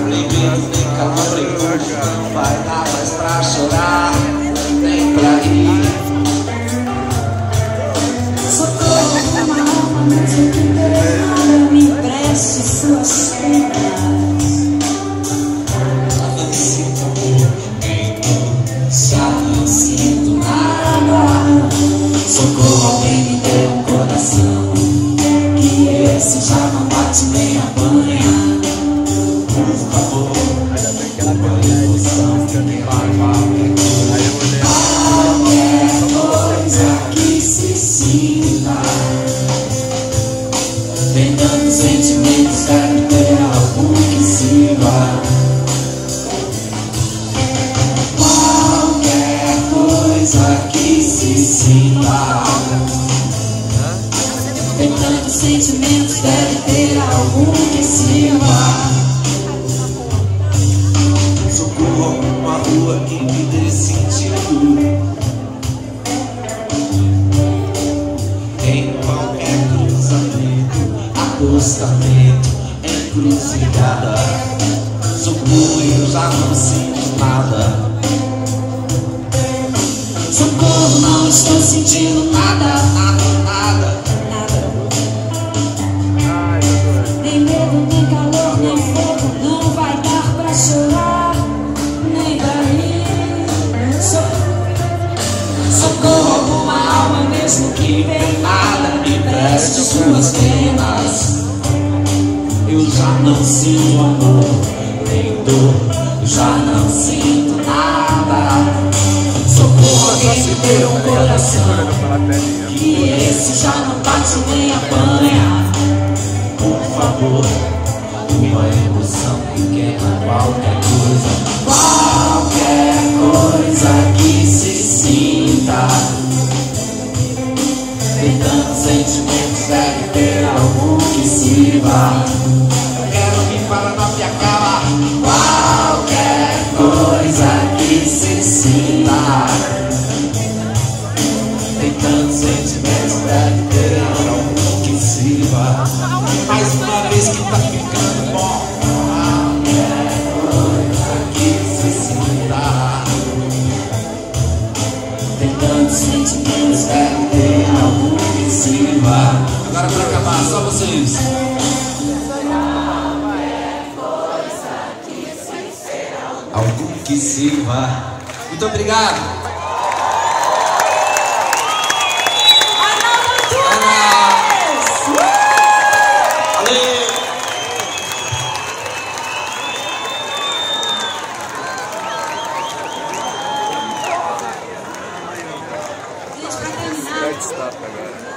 Nem medo, nem calor, nem dor, não vai dar mais pra chorar, nem pra rir. Socorro, uma alma, mesmo que derrama, me empreste suas penas. Não sinto amor, nem dor, já não sinto nada. Socorro, alguém me dê um coração, que esse já não bate nem apanha. Por favor, uma emoção que me leva qualquer coisa que se sinta. Tem tantos sentimentos, deve ter algum que sirva. Qualquer coisa que se sinta. Tem tantos sentimentos, deve ter algum que sirva. Socorro, alguma rua que me dê sentido. Em qualquer cruzamento, acostamento, encruzilhada. Socorro, eu já não sinto nada. Socorro, não estou sentindo nada, Nada, nada. nem medo, nem calor, nem fogo, não vai dar pra chorar, nem pra rir. Socorro, alguma alma, mesmo que penada, me preste suas penas. Eu já não sinto amor, nem dor, eu já não sinto nada. Socorro, alguém me dê um coração, que esse já não bate nem apanha. Por favor, uma emoção pequena, qualquer coisa que se sinta. Tem tantos sentimentos, deve ter algum que sirva. Eu quero vir para na minha cara. Qualquer coisa que se sinta. Tem tantos sentimentos, deve ter algum que sirva. Mais uma vez que tá ficando bom. Qualquer coisa que se sinta. Tem tantos sentimentos, deve ter algum que sirva. Agora pra acabar, só vocês. Algum que sirva. Muito obrigado. Gente, pra terminar, Stop agora.